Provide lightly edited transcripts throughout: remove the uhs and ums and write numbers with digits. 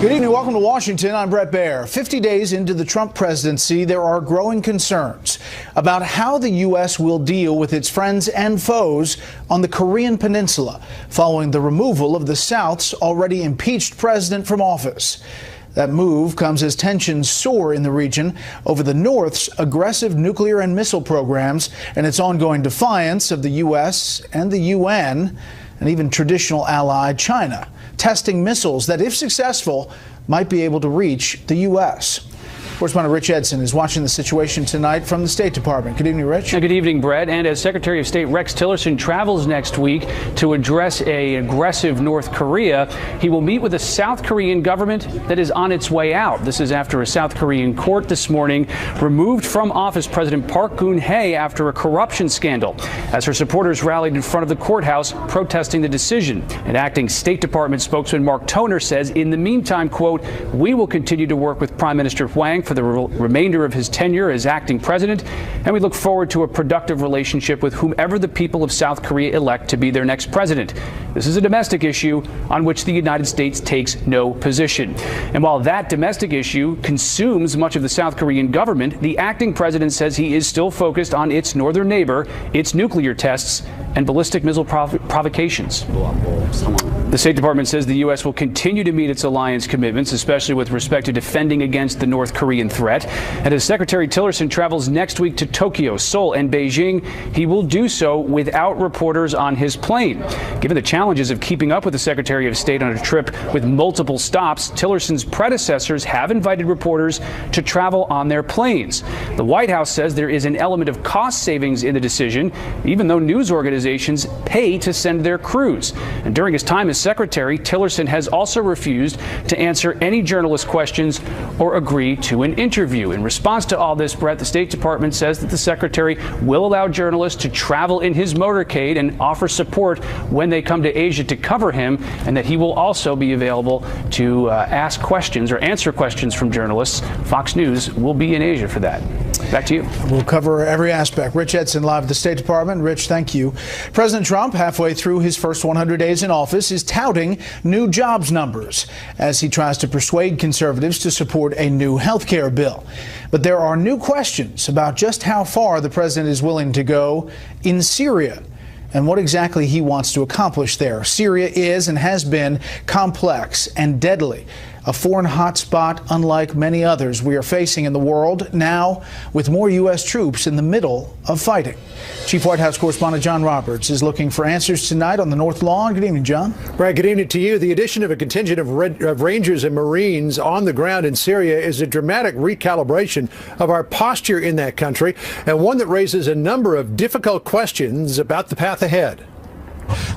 Good evening. Welcome to Washington. I'm Bret Baier. 50 days into the Trump presidency, there are growing concerns about how the U.S. will deal with its friends and foes on the Korean Peninsula following the removal of the South's already impeached president from office. That move comes as tensions soar in the region over the North's aggressive nuclear and missile programs and its ongoing defiance of the U.S. and the UN and even traditional ally China, testing missiles that, if successful, might be able to reach the U.S. Correspondent Rich Edson is watching the situation tonight from the State Department. Good evening, Rich. Good evening, Bret. And as Secretary of State Rex Tillerson travels next week to address an aggressive North Korea, he will meet with the South Korean government that is on its way out. This is after a South Korean court this morning removed from office President Park Geun-hye after a corruption scandal, as her supporters rallied in front of the courthouse protesting the decision. And acting State Department spokesman Mark Toner says, in the meantime, quote, "We will continue to work with Prime Minister Hwang for the remainder of his tenure as acting president, and we look forward to a productive relationship with whomever the people of South Korea elect to be their next president. This is a domestic issue on which the United States takes no position." And while that domestic issue consumes much of the South Korean government, the acting president says he is still focused on its northern neighbor, its nuclear tests, and ballistic missile provocations. The State Department says the U.S. will continue to meet its alliance commitments, especially with respect to defending against the North Korean threat. And as Secretary Tillerson travels next week to Tokyo, Seoul, and Beijing, he will do so without reporters on his plane. Given the challenges of keeping up with the Secretary of State on a trip with multiple stops, Tillerson's predecessors have invited reporters to travel on their planes. The White House says there is an element of cost savings in the decision, even though news organizations pay to send their crews. And during his time as Secretary, Tillerson has also refused to answer any journalist questions or agree to an interview. In response to all this, Bret, the State Department says that the Secretary will allow journalists to travel in his motorcade and offer support when they come to Asia to cover him, and that he will also be available to ask questions or answer questions from journalists. Fox News will be in Asia for that. Back to you. We'll cover every aspect. Rich Edson live at the State Department. Rich, thank you. President Trump, halfway through his first 100 days in office, is touting new jobs numbers as he tries to persuade conservatives to support a new health care bill. But there are new questions about just how far the president is willing to go in Syria and what exactly he wants to accomplish there. Syria is and has been complex and deadly, a foreign hotspot unlike many others we are facing in the world now, with more U.S. troops in the middle of fighting. Chief White House correspondent John Roberts is looking for answers tonight on the North Lawn. Good evening, John. Right, good evening to you. The addition of a contingent of Rangers and Marines on the ground in Syria is a dramatic recalibration of our posture in that country, and one that raises a number of difficult questions about the path ahead.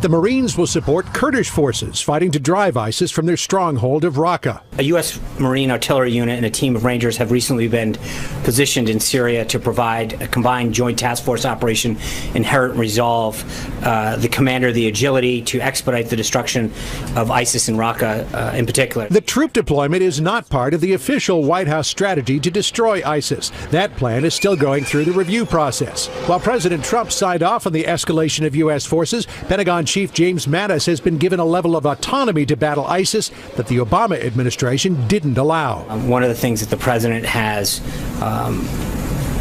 The Marines will support Kurdish forces fighting to drive ISIS from their stronghold of Raqqa. A U.S. Marine artillery unit and a team of Rangers have recently been positioned in Syria to provide a combined joint task force operation, Inherent Resolve, the commander the agility to expedite the destruction of ISIS in Raqqa in particular. The troop deployment is not part of the official White House strategy to destroy ISIS. That plan is still going through the review process. While President Trump signed off on the escalation of U.S. forces, Pentagon Chief James Mattis has been given a level of autonomy to battle ISIS that the Obama administration didn't allow. One of the things that the president has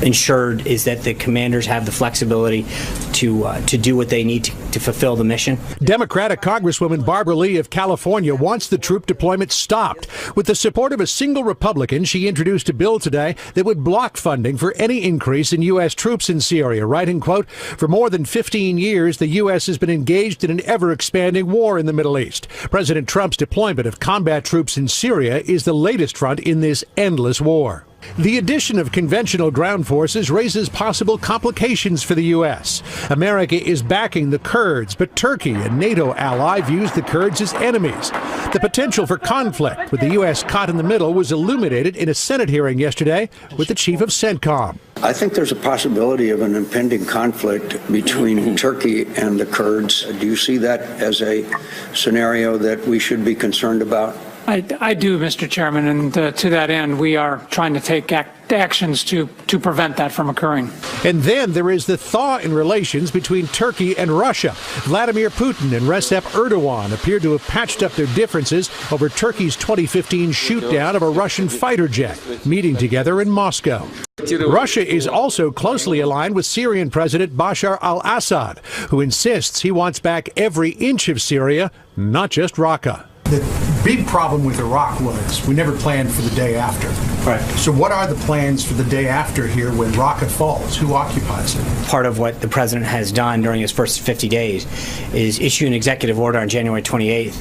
ensured is that the commanders have the flexibility to do what they need to fulfill the mission. Democratic Congresswoman Barbara Lee of California wants the troop deployment stopped. With the support of a single Republican, she introduced a bill today that would block funding for any increase in U.S. troops in Syria, writing, quote, "For more than 15 years, the U.S. has been engaged in an ever-expanding war in the Middle East. President Trump's deployment of combat troops in Syria is the latest front in this endless war." The addition of conventional ground forces raises possible complications for the U.S. America is backing the Kurds, but Turkey, a NATO ally, views the Kurds as enemies. The potential for conflict with the U.S. caught in the middle was illuminated in a Senate hearing yesterday with the chief of CENTCOM. I think there's a possibility of an impending conflict between Turkey and the Kurds. Do you see that as a scenario that we should be concerned about? I do, Mr. Chairman, and to that end, we are trying to take actions to prevent that from occurring. And then there is the thaw in relations between Turkey and Russia. Vladimir Putin and Recep Erdogan appear to have patched up their differences over Turkey's 2015 shoot-down of a Russian fighter jet, meeting together in Moscow. Russia is also closely aligned with Syrian President Bashar al-Assad, who insists he wants back every inch of Syria, not just Raqqa. The big problem with Iraq was we never planned for the day after. Right. So what are the plans for the day after here when Raqqa falls? Who occupies it? Part of what the president has done during his first 50 days is issue an executive order on January 28th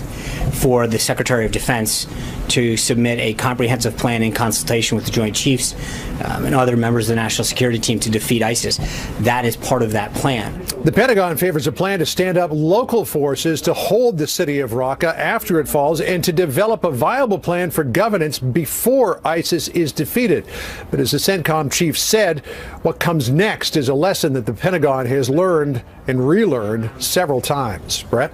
for the Secretary of Defense to submit a comprehensive plan in consultation with the Joint Chiefs and other members of the National Security Team to defeat ISIS. That is part of that plan. The Pentagon favors a plan to stand up local forces to hold the city of Raqqa after it falls and to develop a viable plan for governance before ISIS is defeated. But as the CENTCOM chief said, what comes next is a lesson that the Pentagon has learned and relearned several times. Bret?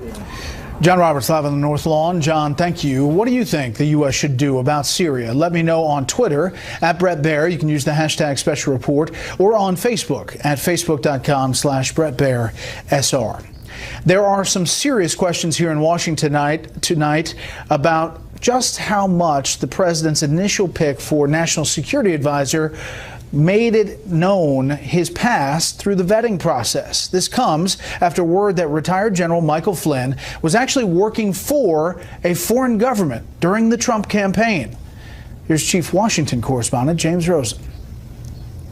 John Roberts live on the North Lawn. John, thank you. What do you think the U.S. should do about Syria? Let me know on Twitter at Bret Baier. You can use the hashtag Special Report, or on Facebook at facebook.com/Bret Baier SR. There are some serious questions here in Washington tonight about just how much the president's initial pick for National Security Advisor made it known his past through the vetting process. This comes after word that retired General Michael Flynn was actually working for a foreign government during the Trump campaign. Here's Chief Washington correspondent James Rosen.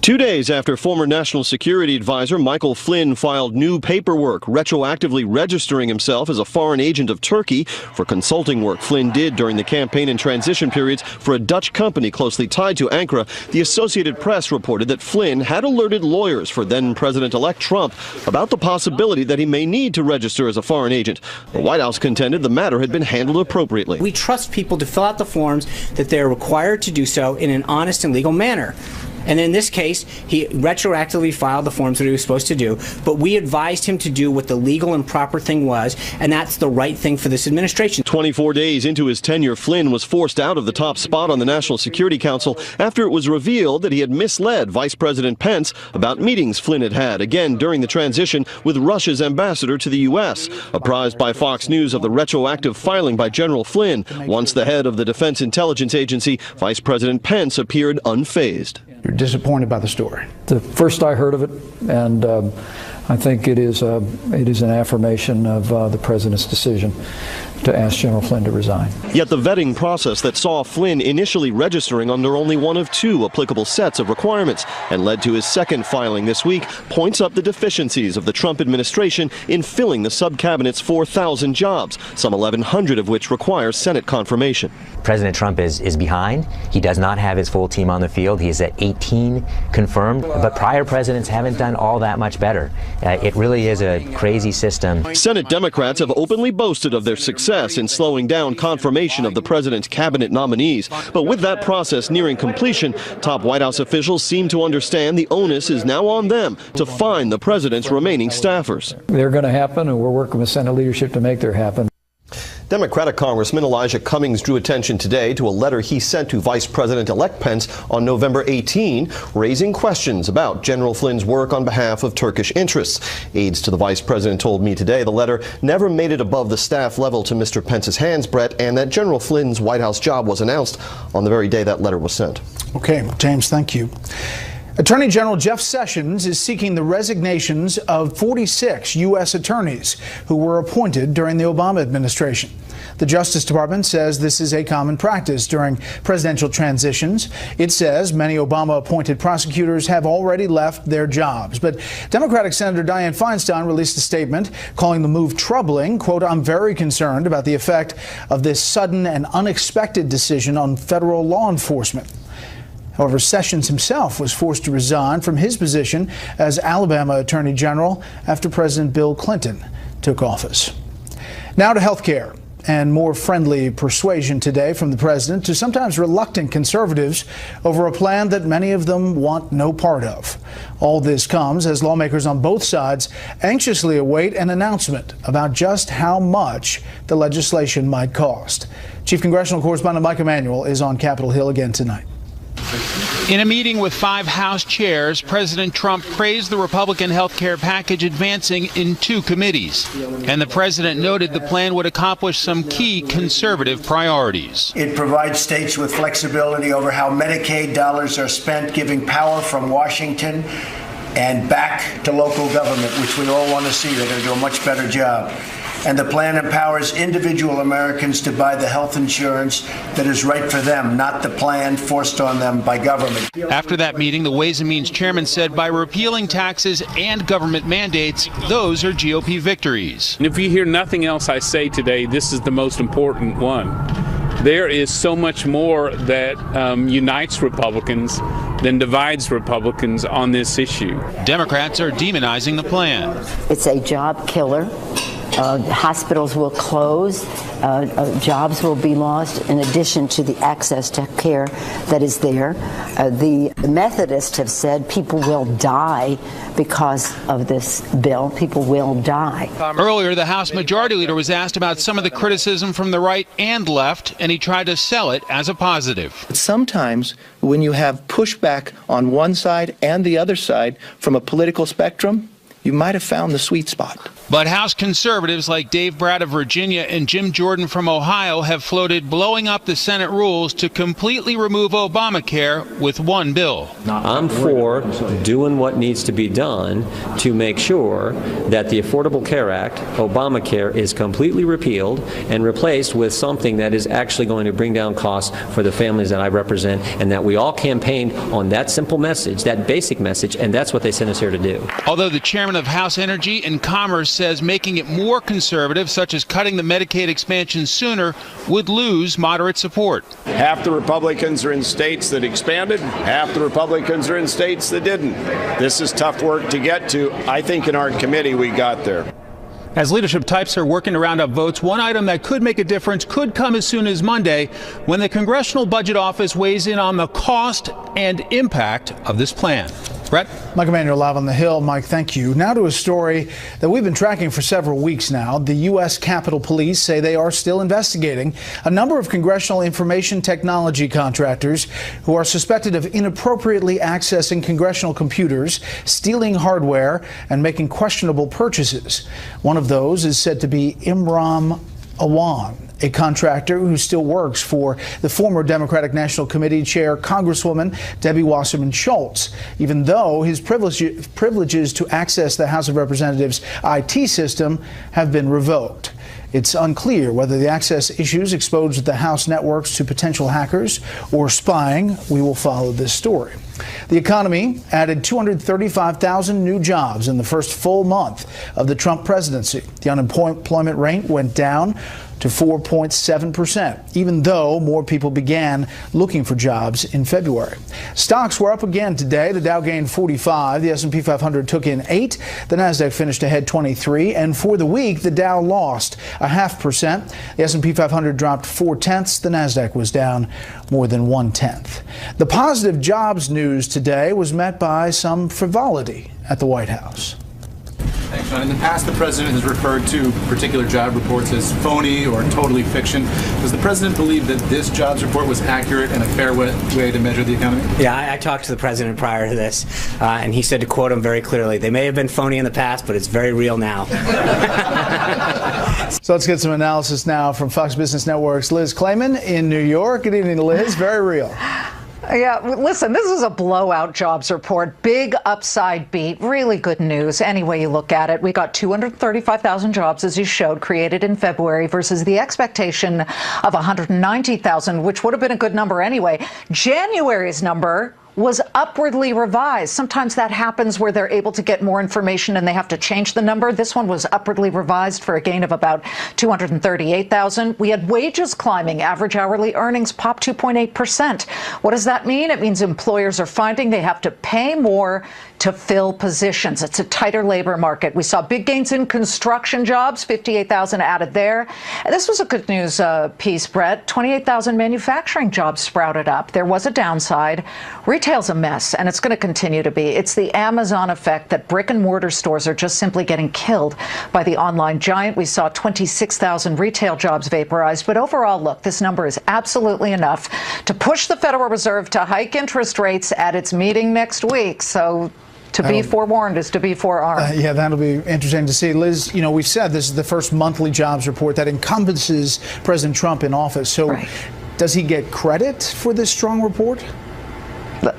2 days after former National Security Advisor Michael Flynn filed new paperwork retroactively registering himself as a foreign agent of Turkey for consulting work Flynn did during the campaign and transition periods for a Dutch company closely tied to Ankara, the Associated Press reported that Flynn had alerted lawyers for then-President-elect Trump about the possibility that he may need to register as a foreign agent. The White House contended the matter had been handled appropriately. We trust people to fill out the forms that they're required to do so in an honest and legal manner. And in this case, he retroactively filed the forms that he was supposed to do, but we advised him to do what the legal and proper thing was, and that's the right thing for this administration. 24 days into his tenure, Flynn was forced out of the top spot on the National Security Council after it was revealed that he had misled Vice President Pence about meetings Flynn had had, again during the transition, with Russia's ambassador to the U.S. Apprised by Fox News of the retroactive filing by General Flynn, once the head of the Defense Intelligence Agency, Vice President Pence appeared unfazed. You're disappointed by the story. The first I heard of it, and I think it is an affirmation of the president's decision to ask General Flynn to resign. Yet the vetting process that saw Flynn initially registering under only one of two applicable sets of requirements and led to his second filing this week points up the deficiencies of the Trump administration in filling the sub-cabinet's 4,000 jobs, some 1,100 of which require Senate confirmation. President Trump is behind. He does not have his full team on the field. He is at 18 confirmed, but prior presidents haven't done all that much better. It really is a crazy system. Senate Democrats have openly boasted of their success in slowing down confirmation of the president's cabinet nominees. But with that process nearing completion, top White House officials seem to understand the onus is now on them to find the president's remaining staffers. They're going to happen, and we're working with Senate leadership to make them happen. Democratic Congressman Elijah Cummings drew attention today to a letter he sent to Vice President-elect Pence on November 18, raising questions about General Flynn's work on behalf of Turkish interests. Aides to the vice president told me today the letter never made it above the staff level to Mr. Pence's hands, Bret, and that General Flynn's White House job was announced on the very day that letter was sent. Okay, James, thank you. Attorney General Jeff Sessions is seeking the resignations of 46 U.S. attorneys who were appointed during the Obama administration. The Justice Department says this is a common practice during presidential transitions. It says many Obama-appointed prosecutors have already left their jobs. But Democratic Senator Dianne Feinstein released a statement calling the move troubling. Quote, "I'm very concerned about the effect of this sudden and unexpected decision on federal law enforcement." However, Sessions himself was forced to resign from his position as Alabama Attorney General after President Bill Clinton took office. Now to health care. and more friendly persuasion today from the president to sometimes reluctant conservatives over a plan that many of them want no part of. All this comes as lawmakers on both sides anxiously await an announcement about just how much the legislation might cost. Chief Congressional Correspondent Mike Emanuel is on Capitol Hill again tonight. In a meeting with 5 House chairs, President Trump praised the Republican health care package advancing in 2 committees. And the president noted the plan would accomplish some key conservative priorities. It provides states with flexibility over how Medicaid dollars are spent, giving power from Washington and back to local government, which we all want to see. They're going to do a much better job. And the plan empowers individual Americans to buy the health insurance that is right for them, not the plan forced on them by government. After that meeting, the Ways and Means chairman said by repealing taxes and government mandates, those are GOP victories. And if you hear nothing else I say today, this is the most important one. There is so much more that unites Republicans than divides Republicans on this issue. Democrats are demonizing the plan. It's a job killer. Hospitals will close, jobs will be lost, in addition to the access to care that is there. The Methodists have said people will die because of this bill. People will die. Earlier, the House Majority Leader was asked about some of the criticism from the right and left, and he tried to sell it as a positive. Sometimes when you have pushback on one side and the other side from a political spectrum, you might have found the sweet spot. But House conservatives like Dave Bret of Virginia and Jim Jordan from Ohio have floated blowing up the Senate rules to completely remove Obamacare with one bill. I'm for doing what needs to be done to make sure that the Affordable Care Act, Obamacare, is completely repealed and replaced with something that is actually going to bring down costs for the families that I represent, and that we all campaigned on that simple message, that basic message, and that's what they sent us here to do. Although the chairman of House Energy and Commerce says making it more conservative, such as cutting the Medicaid expansion sooner, would lose moderate support. Half the Republicans are in states that expanded, half the Republicans are in states that didn't. This is tough work to get to. I think in our committee we got there. As leadership types are working to round up votes, one item that could make a difference could come as soon as Monday when the Congressional Budget Office weighs in on the cost and impact of this plan. Bret? Mike Emanuel live on the Hill. Mike, thank you. Now to a story that we've been tracking for several weeks now. The U.S. Capitol Police say they are still investigating a number of congressional information technology contractors who are suspected of inappropriately accessing congressional computers, stealing hardware, and making questionable purchases. One of those is said to be Imran Awan, a contractor who still works for the former Democratic National Committee Chair, Congresswoman Debbie Wasserman Schultz, even though his privileges to access the House of Representatives' IT system have been revoked. It's unclear whether the access issues exposed the House networks to potential hackers or spying. We will follow this story. The economy added 235,000 new jobs in the first full month of the Trump presidency. The unemployment rate went down to 4.7%, even though more people began looking for jobs in February. Stocks were up again today. The Dow gained 45, the S&P 500 took in 8, the Nasdaq finished ahead 23, and for the week the Dow lost 0.5%. The S&P 500 dropped 0.4, the Nasdaq was down more than 1/10. The positive jobs news today was met by some frivolity at the White House. Thanks, John. In the past, the president has referred to particular job reports as phony or totally fiction. Does the president believe that this jobs report was accurate and a fair way to measure the economy? Yeah, I talked to the president prior to this, and he said, to quote him very clearly, they may have been phony in the past, but it's very real now. So let's get some analysis now from Fox Business Network's Liz Clayman in New York. Good evening, Liz. Very real. Yeah, listen, this is a blowout jobs report. Big upside beat. Really good news any way you look at it. We got 235,000 jobs, as you showed, created in February versus the expectation of 190,000, which would have been a good number anyway. January's number was upwardly revised. Sometimes that happens where they're able to get more information and they have to change the number. This one was upwardly revised for a gain of about 238,000. We had wages climbing. Average hourly earnings popped 2.8%. What does that mean? It means employers are finding they have to pay more to fill positions. It's a tighter labor market. We saw big gains in construction jobs, 58,000 added there. And this was a good news piece, Bret. 28,000 manufacturing jobs sprouted up. There was a downside. Retail's a mess, and it's going to continue to be. It's the Amazon effect that brick and mortar stores are just simply getting killed by the online giant. We saw 26,000 retail jobs vaporized. But overall, look, this number is absolutely enough to push the Federal Reserve to hike interest rates at its meeting next week. So to be forewarned is to be forearmed. Yeah, that'll be interesting to see. Liz, you know, we've said this is the first monthly jobs report that encompasses President Trump in office. So does he get credit for this strong report?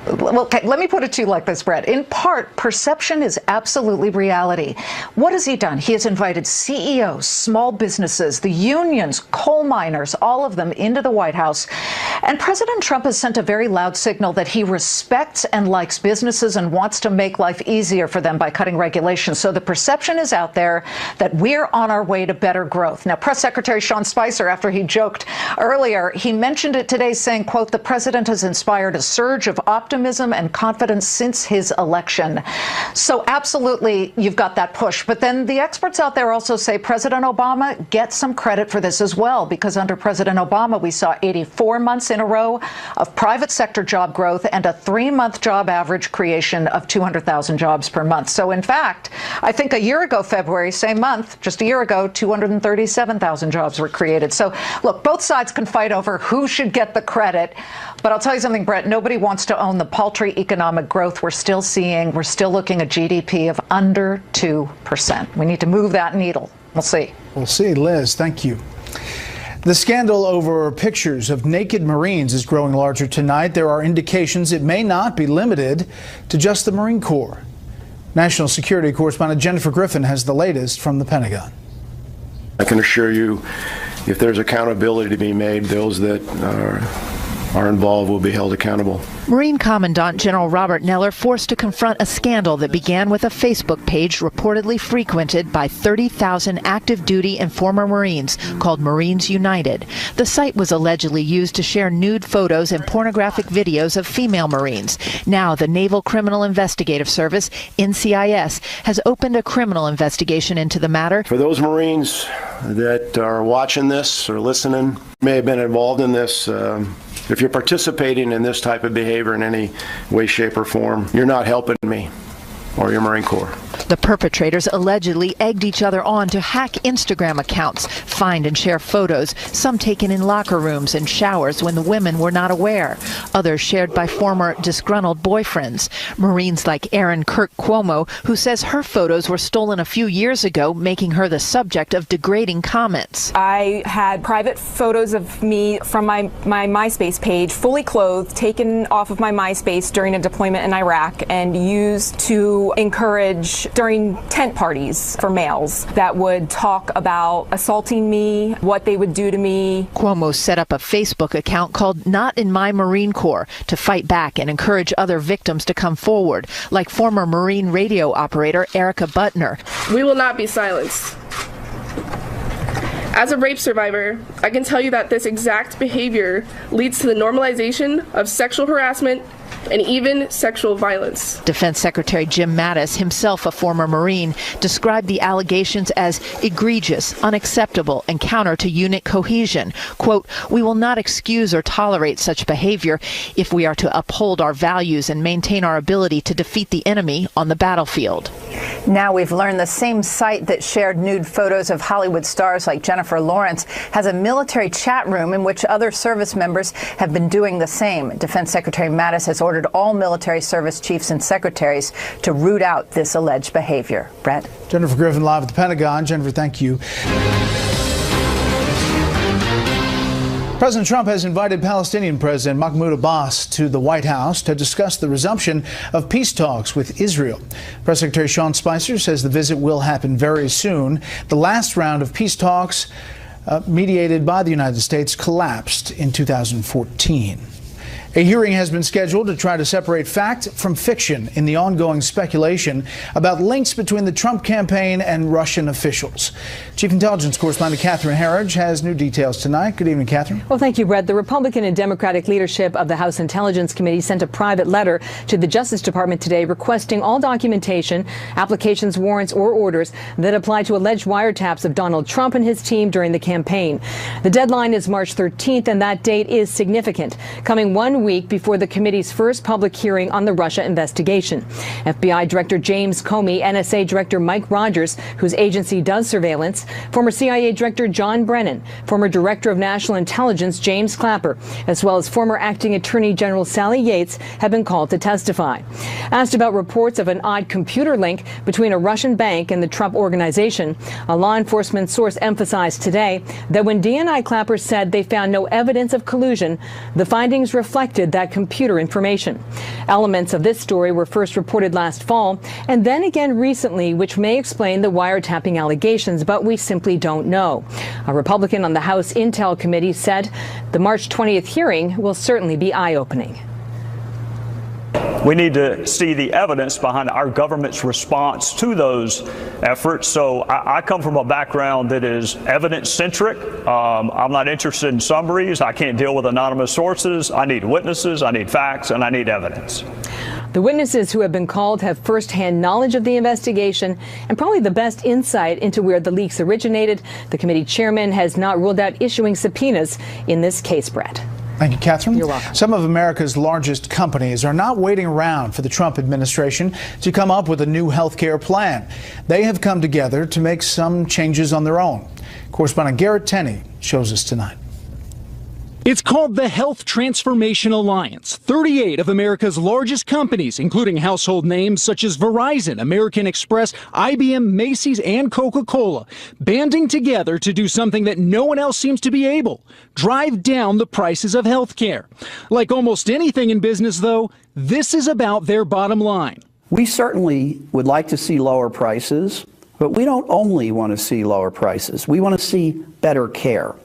Well, okay, let me put it to you like this, Bret. In part, perception is absolutely reality. What has he done? He has invited CEOs, small businesses, the unions, coal miners, all of them into the White House. And President Trump has sent a very loud signal that he respects and likes businesses and wants to make life easier for them by cutting regulations. So the perception is out there that we're on our way to better growth. Now, Press Secretary Sean Spicer, after he joked earlier, he mentioned it today saying, quote, the president has inspired a surge of optimism and confidence since his election. So absolutely, you've got that push. But then the experts out there also say President Obama gets some credit for this as well, because under President Obama, we saw 84 months in a row of private sector job growth and a 3-month job average creation of 200,000 jobs per month. So in fact, I think a year ago, February, same month, just a year ago, 237,000 jobs were created. So look, both sides can fight over who should get the credit. But I'll tell you something, Bret, nobody wants to own the paltry economic growth we're still seeing. We're still looking at GDP of under 2%. We need to move that needle. We'll see. We'll see. Liz, thank you. The scandal over pictures of naked Marines is growing larger tonight. There are indications it may not be limited to just the Marine Corps. National Security Correspondent Jennifer Griffin has the latest from the Pentagon. I can assure you, if there's accountability to be made, those that are involved will be held accountable. Marine Commandant General Robert Neller forced to confront a scandal that began with a Facebook page reportedly frequented by 30,000 active duty and former Marines called Marines United. The site was allegedly used to share nude photos and pornographic videos of female Marines. Now the Naval Criminal Investigative Service, NCIS, has opened a criminal investigation into the matter. For those Marines that are watching this or listening, may have been involved in this, if you're participating in this type of behavior in any way, shape, or form, you're not helping me or your Marine Corps. The perpetrators allegedly egged each other on to hack Instagram accounts, find and share photos, some taken in locker rooms and showers when the women were not aware, others shared by former disgruntled boyfriends. Marines like Erin Kirk Cuomo, who says her photos were stolen a few years ago, making her the subject of degrading comments. I had private photos of me from my MySpace page, fully clothed, taken off of my MySpace during a deployment in Iraq and used to encourage during tent parties for males that would talk about assaulting me, what they would do to me. Cuomo set up a Facebook account called Not in My Marine Corps to fight back and encourage other victims to come forward, like former Marine radio operator Erica Butner. We will not be silenced. As a rape survivor, I can tell you that this exact behavior leads to the normalization of sexual harassment and even sexual violence. Defense Secretary Jim Mattis, himself a former Marine, described the allegations as egregious, unacceptable, and counter to unit cohesion. Quote, "We will not excuse or tolerate such behavior if we are to uphold our values and maintain our ability to defeat the enemy on the battlefield." Now we've learned the same site that shared nude photos of Hollywood stars like Jennifer Lawrence has a military chat room in which other service members have been doing the same. Defense Secretary Mattis has ordered all military service chiefs and secretaries to root out this alleged behavior. Bret? Jennifer Griffin live at the Pentagon. Jennifer, thank you. President Trump has invited Palestinian President Mahmoud Abbas to the White House to discuss the resumption of peace talks with Israel. Press Secretary Sean Spicer says the visit will happen very soon. The last round of peace talks mediated by the United States collapsed in 2014. A hearing has been scheduled to try to separate fact from fiction in the ongoing speculation about links between the Trump campaign and Russian officials. Chief Intelligence Correspondent Catherine Herridge has new details tonight. Good evening, Catherine. Well, thank you, Bret. The Republican and Democratic leadership of the House Intelligence Committee sent a private letter to the Justice Department today requesting all documentation, applications, warrants, or orders that apply to alleged wiretaps of Donald Trump and his team during the campaign. The deadline is March 13th, and that date is significant, coming 1 week before the committee's first public hearing on the Russia investigation. FBI Director James Comey, NSA Director Mike Rogers, whose agency does surveillance, former CIA Director John Brennan, former Director of National Intelligence James Clapper, as well as former Acting Attorney General Sally Yates have been called to testify. Asked about reports of an odd computer link between a Russian bank and the Trump organization, a law enforcement source emphasized today that when DNI Clapper said they found no evidence of collusion, the findings reflected that computer information. Elements of this story were first reported last fall and then again recently, which may explain the wiretapping allegations, but we simply don't know. A Republican on the House Intel Committee said the March 20th hearing will certainly be eye-opening. We need to see the evidence behind our government's response to those efforts. So I come from a background that is evidence-centric. I'm not interested in summaries. I can't deal with anonymous sources. I need witnesses, I need facts, and I need evidence. The witnesses who have been called have firsthand knowledge of the investigation and probably the best insight into where the leaks originated. The committee chairman has not ruled out issuing subpoenas in this case, Bret. Thank you, Catherine. You're welcome. Some of America's largest companies are not waiting around for the Trump administration to come up with a new health care plan. They have come together to make some changes on their own. Correspondent Garrett Tenney shows us tonight. It's called the Health Transformation Alliance. 38 of America's largest companies, including household names such as Verizon, American Express, IBM, Macy's, and Coca-Cola, banding together to do something that no one else seems to be able: drive down the prices of health care. Like almost anything in business, though, this is about their bottom line. We certainly would like to see lower prices, but we don't only want to see lower prices. We want to see better care.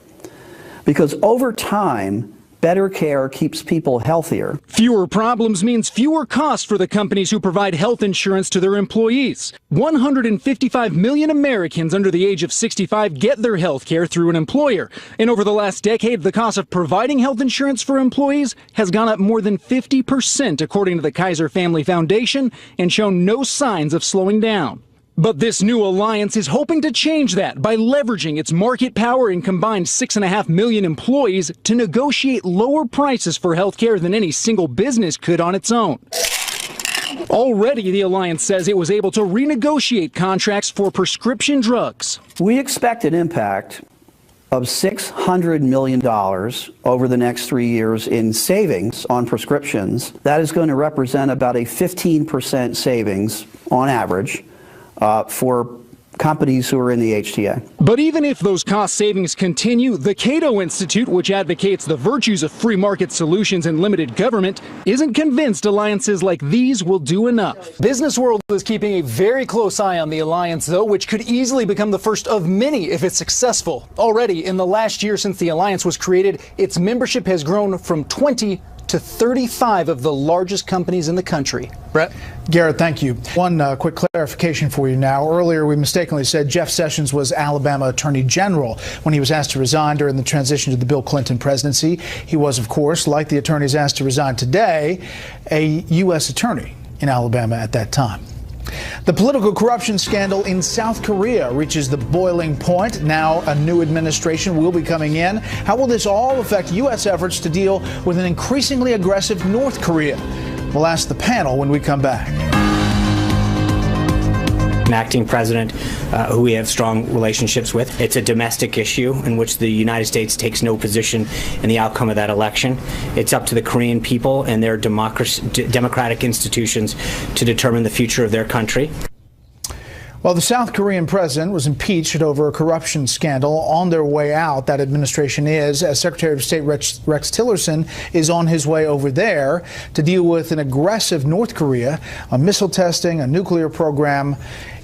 Because over time, better care keeps people healthier. Fewer problems means fewer costs for the companies who provide health insurance to their employees. 155 million Americans under the age of 65 get their health care through an employer. And over the last decade, the cost of providing health insurance for employees has gone up more than 50%, according to the Kaiser Family Foundation, and shown no signs of slowing down. But this new alliance is hoping to change that by leveraging its market power and combined 6.5 million employees to negotiate lower prices for health care than any single business could on its own. Already, the alliance says it was able to renegotiate contracts for prescription drugs. We expect an impact of $600 million over the next 3 years in savings on prescriptions. That is going to represent about a 15% savings on average for companies who are in the HTA. But even if those cost savings continue, the Cato Institute, which advocates the virtues of free market solutions and limited government, isn't convinced alliances like these will do enough. Business World is keeping a very close eye on the alliance, though, which could easily become the first of many if it's successful. Already, in the last year since the alliance was created, its membership has grown from 20 to 35 of the largest companies in the country. Bret? Garrett, thank you. One quick clarification for you now. Earlier, we mistakenly said Jeff Sessions was Alabama Attorney General when he was asked to resign during the transition to the Bill Clinton presidency. He was, of course, like the attorneys asked to resign today, a U.S. attorney in Alabama at that time. The political corruption scandal in South Korea reaches the boiling point. Now a new administration will be coming in. How will this all affect U.S. efforts to deal with an increasingly aggressive North Korea? We'll ask the panel when we come back. An acting president who we have strong relationships with. It's a domestic issue in which the United States takes no position in the outcome of that election. It's up to the Korean people and their democratic institutions to determine the future of their country. Well, the South Korean president was impeached over a corruption scandal. On their way out, that administration is, as Secretary of State Rex Tillerson is on his way over there to deal with an aggressive North Korea, a missile testing, a nuclear program.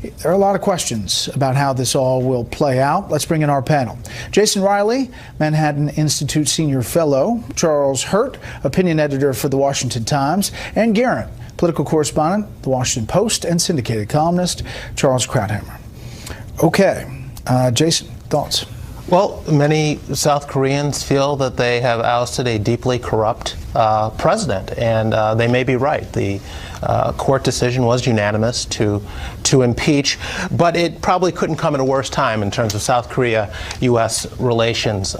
There are a lot of questions about how this all will play out. Let's bring in our panel. Jason Riley, Manhattan Institute Senior Fellow, Charles Hurt, opinion editor for The Washington Times, and Garrett, political correspondent, The Washington Post, and syndicated columnist, Charles Krauthammer. Okay, Jason, thoughts? Well, many South Koreans feel that they have ousted a deeply corrupt president, and they may be right. The court decision was unanimous to impeach, but it probably couldn't come at a worse time in terms of South Korea-U.S. relations.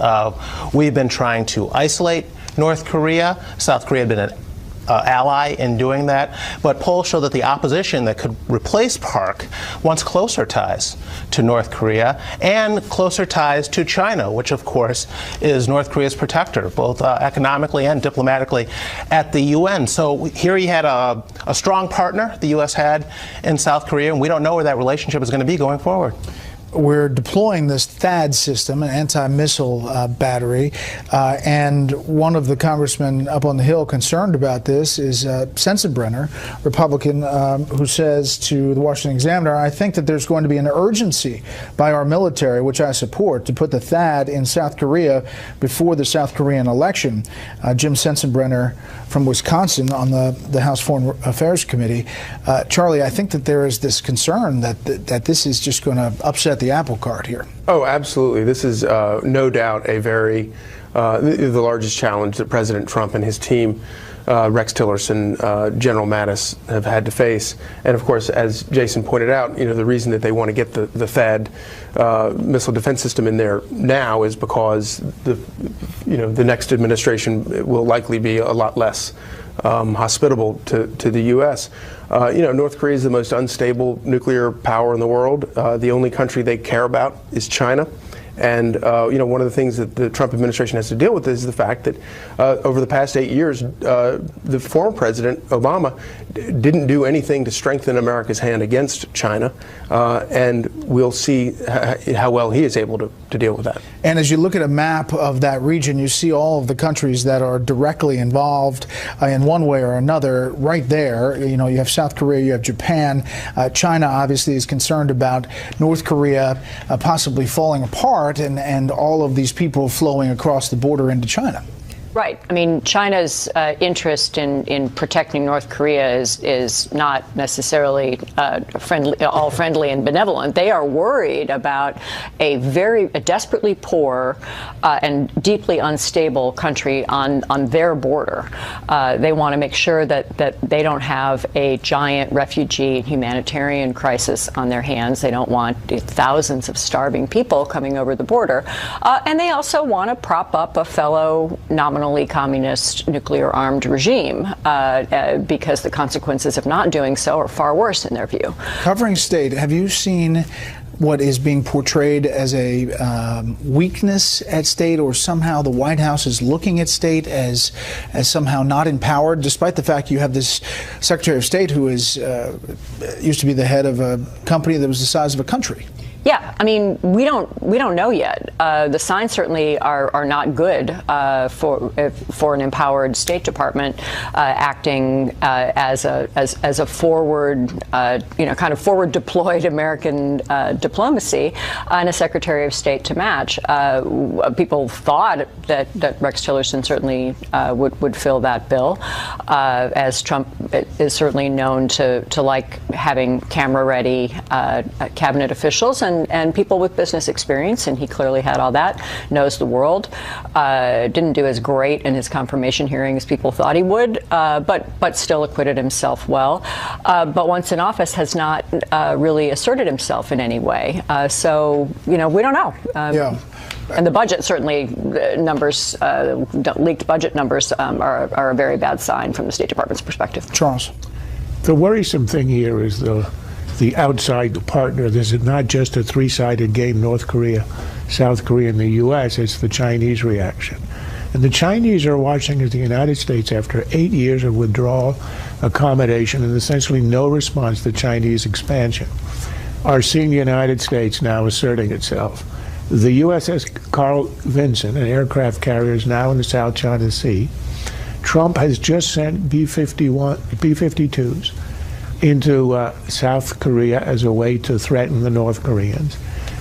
We've been trying to isolate North Korea. South Korea had been an ally in doing that, but polls show that the opposition that could replace Park wants closer ties to North Korea and closer ties to China, which of course is North Korea's protector, both economically and diplomatically at the UN. So here you had a strong partner the U.S. had in South Korea, and we don't know where that relationship is going to be going forward. We're deploying this THAAD system, an anti-missile battery, and one of the congressmen up on the Hill concerned about this is Sensenbrenner, Republican, who says to the Washington Examiner, I think that there's going to be an urgency by our military, which I support, to put the THAAD in South Korea before the South Korean election. Jim Sensenbrenner from Wisconsin on the House Foreign Affairs Committee. Charlie, I think that there is this concern that this is just going to upset the apple cart here. Oh, absolutely. This is no doubt a very the largest challenge that President Trump and his team, Rex Tillerson, General Mattis, have had to face. And of course, as Jason pointed out, the reason that they want to get the THAAD missile defense system in there now is because the next administration will likely be a lot less hospitable to the U.S. North Korea is the most unstable nuclear power in the world. The only country they care about is China. And one of the things that the Trump administration has to deal with is the fact that over the past 8 years, the former president, Obama, didn't do anything to strengthen America's hand against China. And we'll see how well he is able to deal with that. And as you look at a map of that region, you see all of the countries that are directly involved in one way or another right there. You have South Korea, you have Japan. China obviously is concerned about North Korea possibly falling apart. And all of these people flowing across the border into China. Right. I mean, China's interest in protecting North Korea is not necessarily all friendly and benevolent. They are worried about a desperately poor and deeply unstable country on their border. They want to make sure that they don't have a giant refugee humanitarian crisis on their hands. They don't want thousands of starving people coming over the border. And they also want to prop up a fellow nominally communist nuclear-armed regime because the consequences of not doing so are far worse in their view. Covering state, have you seen what is being portrayed as a weakness at state, or somehow the White House is looking at state as somehow not empowered, despite the fact you have this Secretary of State who is used to be the head of a company that was the size of a country? Yeah, I mean, we don't know yet. The signs certainly are not good for an empowered State Department acting as a forward, kind of forward deployed American diplomacy and a Secretary of State to match. People thought that Rex Tillerson certainly would fill that bill, as Trump is certainly known to like having camera-ready cabinet officials and people with business experience, and he clearly had all that, knows the world. Didn't do as great in his confirmation hearing as people thought he would, but still acquitted himself well. But once in office has not really asserted himself in any way. So, we don't know. Yeah. And the budget, certainly, numbers, leaked budget numbers are a very bad sign from the State Department's perspective. Charles. The worrisome thing here is the outside partner. This is not just a three-sided game, North Korea, South Korea, and the U.S. It's the Chinese reaction. And the Chinese are watching as the United States, after 8 years of withdrawal, accommodation, and essentially no response to Chinese expansion, are seeing the United States now asserting itself. The USS Carl Vinson, an aircraft carrier, is now in the South China Sea. Trump has just sent B-52s into South Korea as a way to threaten the North Koreans.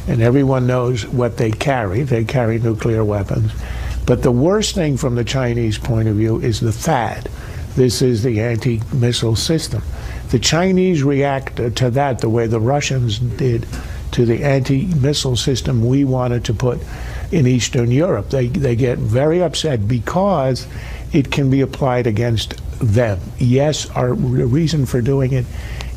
And everyone knows what they carry. They carry nuclear weapons. But the worst thing from the Chinese point of view is the THAAD. This is the anti-missile system. The Chinese react to that the way the Russians did to the anti-missile system we wanted to put in Eastern Europe. They get very upset because it can be applied against them. Yes, our reason for doing it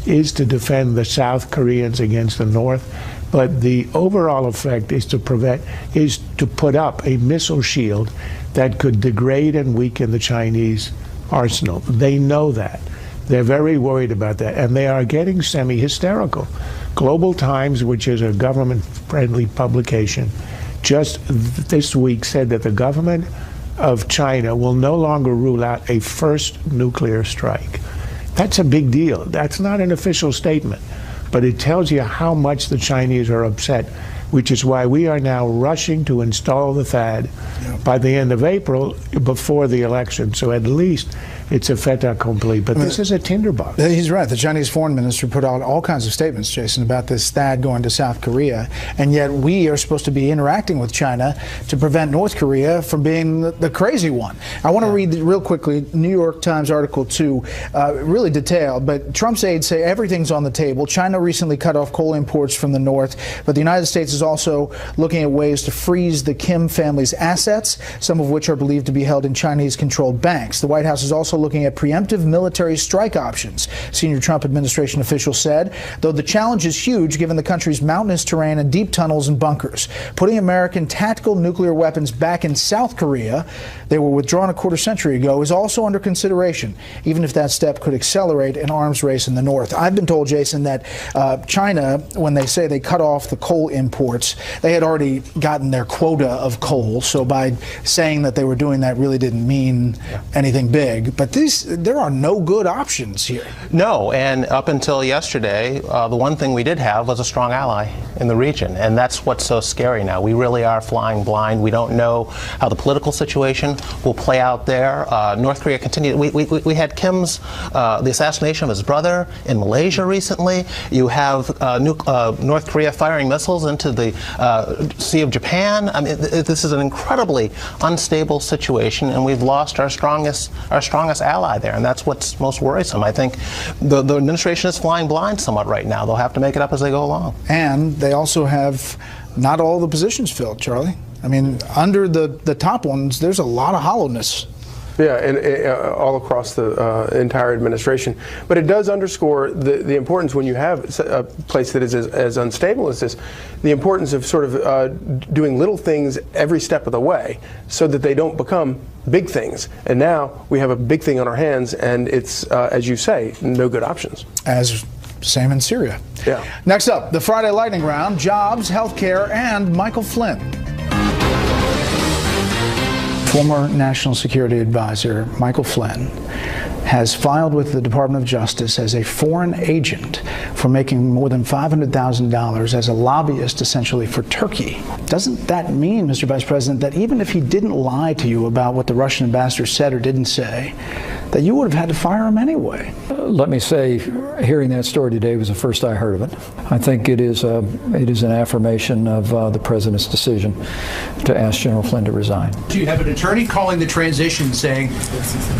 is to defend the South Koreans against the North, but the overall effect is to put up a missile shield that could degrade and weaken the Chinese arsenal. They know that. They're very worried about that, and they are getting semi-hysterical. Global Times, which is a government-friendly publication, just this week said that the government of China will no longer rule out a first nuclear strike. That's a big deal. That's not an official statement, but it tells you how much the Chinese are upset, which is why we are now rushing to install the THAAD by the end of April before the election. So at least it's a fait accompli, but this is a tinderbox. He's right. The Chinese foreign minister put out all kinds of statements, Jason, about this THAAD going to South Korea, and yet we are supposed to be interacting with China to prevent North Korea from being the crazy one. I want to read real quickly New York Times article 2, really detailed, but Trump's aides say everything's on the table. China recently cut off coal imports from the North, but the United States is also looking at ways to freeze the Kim family's assets, some of which are believed to be held in Chinese-controlled banks. The White House is also looking at preemptive military strike options, senior Trump administration officials said, though the challenge is huge given the country's mountainous terrain and deep tunnels and bunkers. Putting American tactical nuclear weapons back in South Korea, they were withdrawn a quarter century ago, is also under consideration, even if that step could accelerate an arms race in the North. I've been told, Jason, that China, when they say they cut off the coal imports, they had already gotten their quota of coal, so by saying that they were doing that really didn't mean anything big. But there are no good options here. No, and up until yesterday, the one thing we did have was a strong ally in the region, and that's what's so scary now. We really are flying blind. We don't know how the political situation will play out there. North Korea continued. We had Kim's, the assassination of his brother in Malaysia recently. You have North Korea firing missiles into the Sea of Japan. I mean, this is an incredibly unstable situation, and we've lost our strongest ally there, and that's what's most worrisome. I think the administration is flying blind somewhat right now. They'll have to make it up as they go along. And they also have not all the positions filled, Charlie. I mean, under the top ones, there's a lot of hollowness. Yeah, and all across the entire administration. But it does underscore the importance when you have a place that is as unstable as this, the importance of sort of doing little things every step of the way so that they don't become big things. And now we have a big thing on our hands, and it's, as you say, no good options. Same in Syria. Yeah. Next up, the Friday lightning round, jobs, health care, and Michael Flynn. Former National Security Advisor Michael Flynn has filed with the Department of Justice as a foreign agent for making more than $500,000 as a lobbyist, essentially, for Turkey. Doesn't that mean, Mr. Vice President, that even if he didn't lie to you about what the Russian ambassador said or didn't say, that you would have had to fire him anyway? Let me say, hearing that story today was the first I heard of it. I think it is an affirmation of the President's decision to ask General Flynn to resign. Do you have an attorney calling the transition saying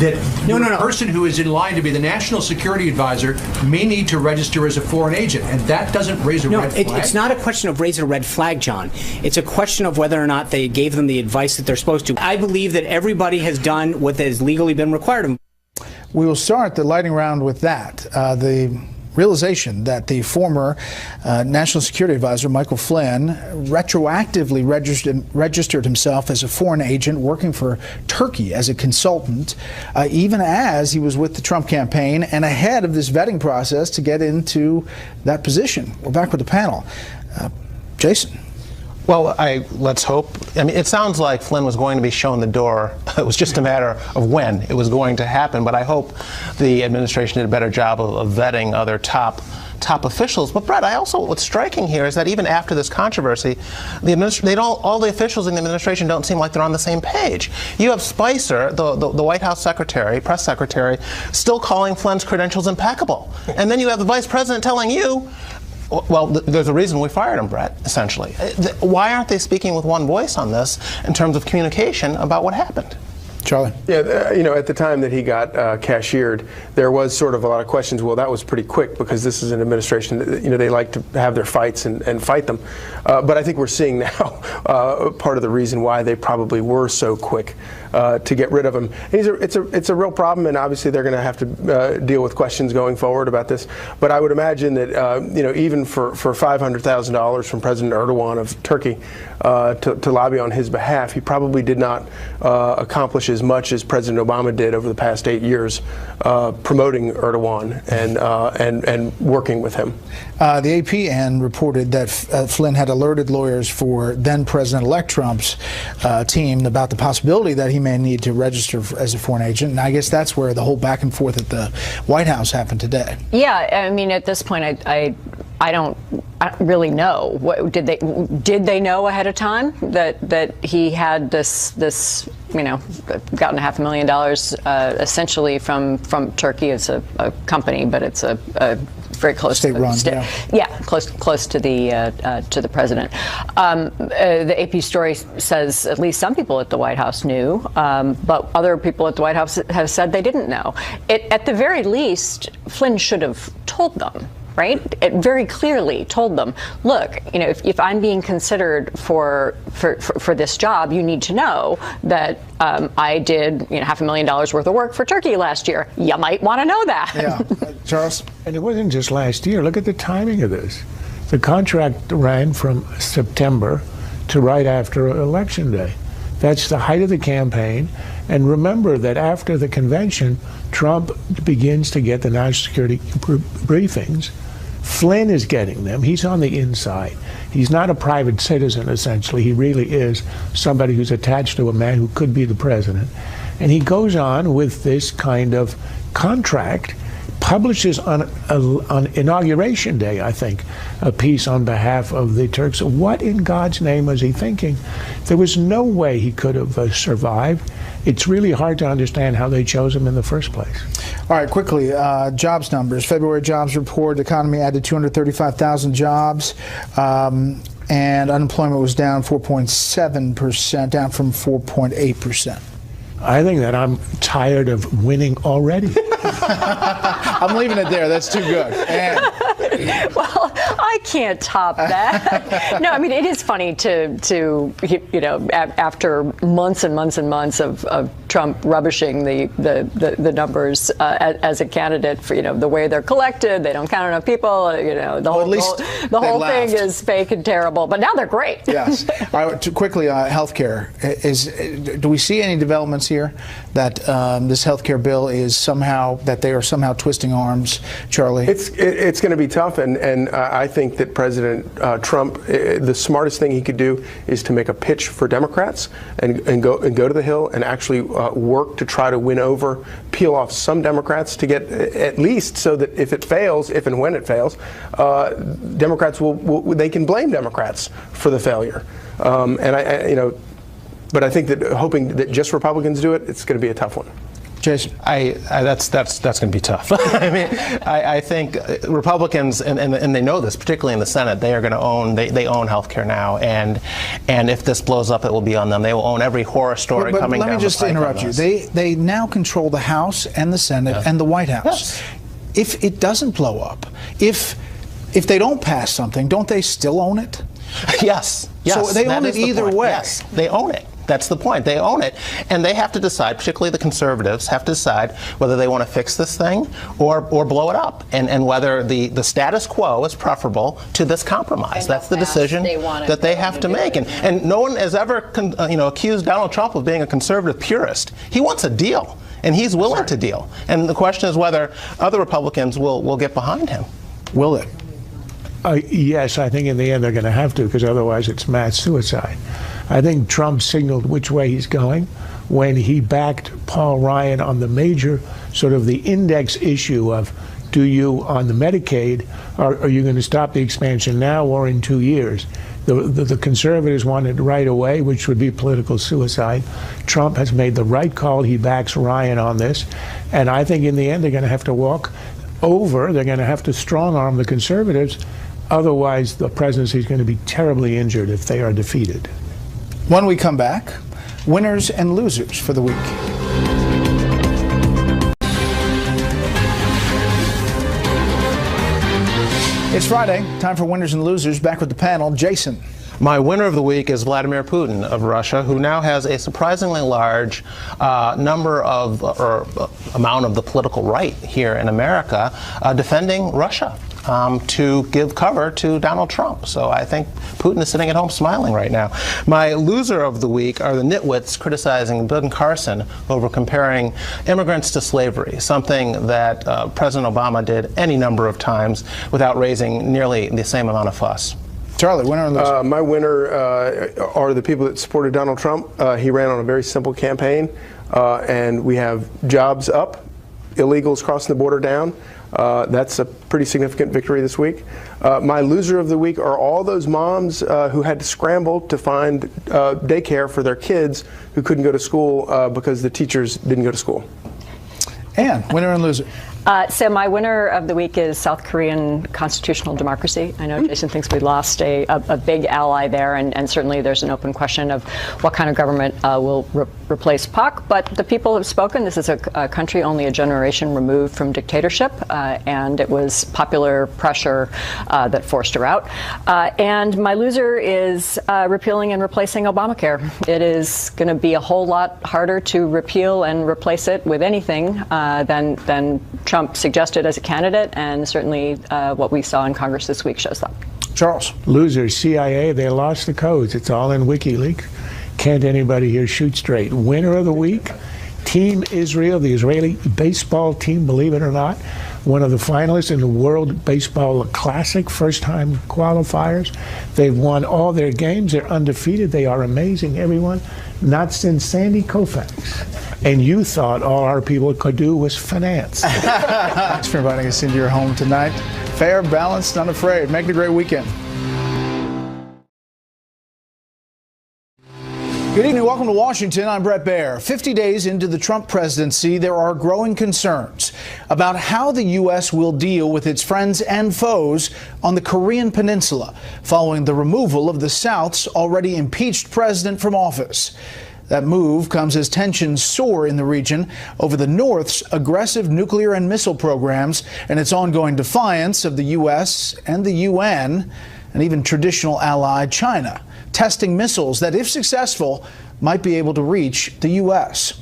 that the person who is in line to be the National Security Advisor may need to register as a foreign agent, and that doesn't raise a red flag? No, it's not a question of raising a red flag, John. It's a question of whether or not they gave them the advice that they're supposed to. I believe that everybody has done what has legally been required of them. We will start the lightning round with that. The realization that the former National Security Advisor, Michael Flynn, retroactively registered himself as a foreign agent working for Turkey as a consultant, even as he was with the Trump campaign and ahead of this vetting process to get into that position. We're back with the panel. Jason. Well, let's hope. I mean, it sounds like Flynn was going to be shown the door. It was just a matter of when it was going to happen. But I hope the administration did a better job of vetting other top officials. But Bret, what's striking here is that even after this controversy, all the officials in the administration don't seem like they're on the same page. You have Spicer, the White House secretary, press secretary, still calling Flynn's credentials impeccable. And then you have the vice president telling you, well, there's a reason we fired him, Bret, essentially. Why aren't they speaking with one voice on this in terms of communication about what happened? Charlie? Yeah, at the time that he got cashiered, there was sort of a lot of questions. Well, that was pretty quick because this is an administration that, they like to have their fights and fight them. But I think we're seeing now part of the reason why they probably were so quick to get rid of him. It's a real problem, and obviously they're going to have to deal with questions going forward about this. But I would imagine that even for $500,000 from President Erdogan of Turkey to lobby on his behalf, he probably did not accomplish as much as President Obama did over the past 8 years promoting Erdogan and working with him. The AP reported that Flynn had alerted lawyers for then President-elect Trump's team about the possibility that he may need to register as a foreign agent. And I guess that's where the whole back and forth at the White House happened today. Yeah, I mean, at this point, I don't really know. Did they know ahead of time that he had this gotten $500,000 essentially from Turkey? It's a company, but it's a very close state-run, close to the president. The AP story says at least some people at the White House knew, but other people at the White House have said they didn't know. At the very least, Flynn should have told them. Right? It very clearly told them, look, if I'm being considered for this job, you need to know that I did $500,000 worth of work for Turkey last year. You might want to know that. Yeah, Charles. And it wasn't just last year. Look at the timing of this. The contract ran from September to right after Election Day. That's the height of the campaign. And remember that after the convention, Trump begins to get the national security briefings. Flynn is getting them. He's on the inside. He's not a private citizen, essentially. He really is somebody who's attached to a man who could be the president. And he goes on with this kind of contract, publishes on Inauguration Day, I think, a piece on behalf of the Turks. What in God's name was he thinking? There was no way he could have survived. It's really hard to understand how they chose him in the first place. All right, quickly, jobs numbers. February jobs report, the economy added 235,000 jobs, and unemployment was down 4.7%, down from 4.8%. I think that I'm tired of winning already. I'm leaving it there. That's too good. Well, I can't top that. No, I mean, it is funny to after months and months and months of Trump rubbishing the numbers as a candidate for the way they're collected, they don't count enough people. The whole thing is fake and terrible. But now they're great. Yes. All right. Quickly, healthcare. Do we see any developments here that this healthcare bill is somehow they are somehow twisting arms, Charlie? It's going to be tough, and I think that President Trump, the smartest thing he could do is to make a pitch for Democrats and go to the Hill and actually work to try to win over, peel off some Democrats to get at least so that if it fails, if and when it fails, Democrats they can blame Democrats for the failure. But I think that hoping that just Republicans do it, it's going to be a tough one. Jason, that's going to be tough. I mean, I think Republicans, and they know this, particularly in the Senate, they are going to own healthcare now, and if this blows up, it will be on them. They will own every horror story coming down the pipe. Let me just interrupt you. They now control the House and the Senate and the White House. Yes. If it doesn't blow up, if they don't pass something, don't they still own it? Yes. So they own it either way. Yes, they own it. That's the point. They own it. And they have to decide, particularly the conservatives, have to decide whether they want to fix this thing or blow it up, and whether the status quo is preferable to this compromise. That's the decision that they have to make. And no one has ever accused Donald Trump of being a conservative purist. He wants a deal, and he's willing to deal. And the question is whether other Republicans will get behind him. Will it? Yes, I think in the end they're going to have to, because otherwise it's mass suicide. I think Trump signaled which way he's going when he backed Paul Ryan on the major sort of the index issue of, do you, on the Medicaid, are you going to stop the expansion now or in 2 years? The conservatives wanted right away, which would be political suicide. Trump has made the right call. He backs Ryan on this. And I think in the end they're going to have to walk over. They're going to have to strong-arm the conservatives. Otherwise, the presidency is going to be terribly injured if they are defeated. When we come back, winners and losers for the week. It's Friday. Time for winners and losers. Back with the panel. Jason. My winner of the week is Vladimir Putin of Russia, who now has a surprisingly large number of, or amount of the political right here in America defending Russia to give cover to Donald Trump. So I think Putin is sitting at home smiling right now. My loser of the week are the nitwits criticizing Ben Carson over comparing immigrants to slavery, something that President Obama did any number of times without raising nearly the same amount of fuss. Charlie, winner or loser? My winner are the people that supported Donald Trump. He ran on a very simple campaign, and we have jobs up, illegals crossing the border down. That's a pretty significant victory this week. My loser of the week are all those moms who had to scramble to find daycare for their kids who couldn't go to school because the teachers didn't go to school. Ann, winner and loser? So my winner of the week is South Korean constitutional democracy. I know Jason thinks we lost a big ally there, and certainly there's an open question of what kind of government will replace Pak. But the people have spoken. This is a country only a generation removed from dictatorship, and it was popular pressure that forced her out. And my loser is repealing and replacing Obamacare. It is going to be a whole lot harder to repeal and replace it with anything than Trump suggested as a candidate, and certainly what we saw in Congress this week shows that. Charles. Losers, CIA, they lost the codes. It's all in WikiLeaks. Can't anybody here shoot straight? Winner of the week, Team Israel, the Israeli baseball team, believe it or not, one of the finalists in the World Baseball Classic, first-time qualifiers. They've won all their games. They're undefeated. They are amazing, everyone. Not since Sandy Koufax. And you thought all our people could do was finance. Thanks for inviting us into your home tonight. Fair, balanced, unafraid. Make it a great weekend. Good evening. Welcome to Washington. I'm Bret Baier. 50 days into the Trump presidency, there are growing concerns about how the U.S. will deal with its friends and foes on the Korean Peninsula following the removal of the South's already impeached president from office. That move comes as tensions soar in the region over the North's aggressive nuclear and missile programs and its ongoing defiance of the U.S. and the UN and even traditional ally China, testing missiles that, if successful, might be able to reach the U.S.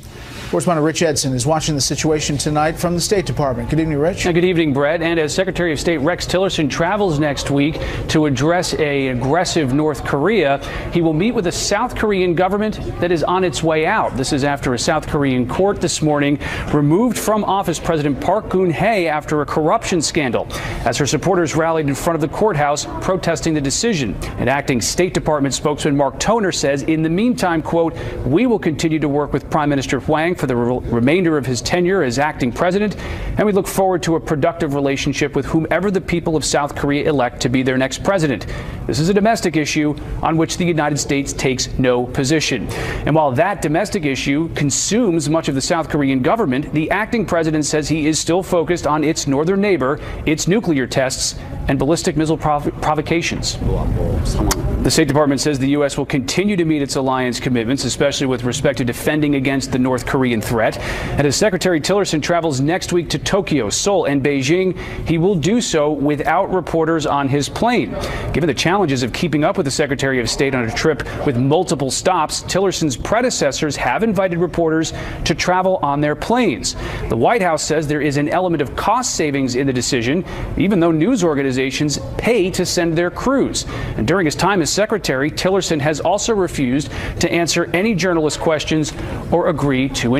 Correspondent Rich Edson is watching the situation tonight from the State Department. Good evening, Rich. Good evening, Bret. And as Secretary of State Rex Tillerson travels next week to address an aggressive North Korea, he will meet with the South Korean government that is on its way out. This is after a South Korean court this morning removed from office President Park Geun-hye after a corruption scandal, as her supporters rallied in front of the courthouse protesting the decision. And acting State Department spokesman Mark Toner says, in the meantime, quote, "We will continue to work with Prime Minister Hwang for the remainder of his tenure as acting president, and we look forward to a productive relationship with whomever the people of South Korea elect to be their next president. This is a domestic issue on which the United States takes no position." And while that domestic issue consumes much of the South Korean government, the acting president says he is still focused on its northern neighbor, its nuclear tests, and ballistic missile provocations. The State Department says the U.S. will continue to meet its alliance commitments, especially with respect to defending against the North Korean threat. And as Secretary Tillerson travels next week to Tokyo, Seoul, and Beijing, he will do so without reporters on his plane. Given the challenges of keeping up with the Secretary of State on a trip with multiple stops, Tillerson's predecessors have invited reporters to travel on their planes. The White House says there is an element of cost savings in the decision, even though news organizations pay to send their crews. And during his time as Secretary, Tillerson has also refused to answer any journalist questions or agree to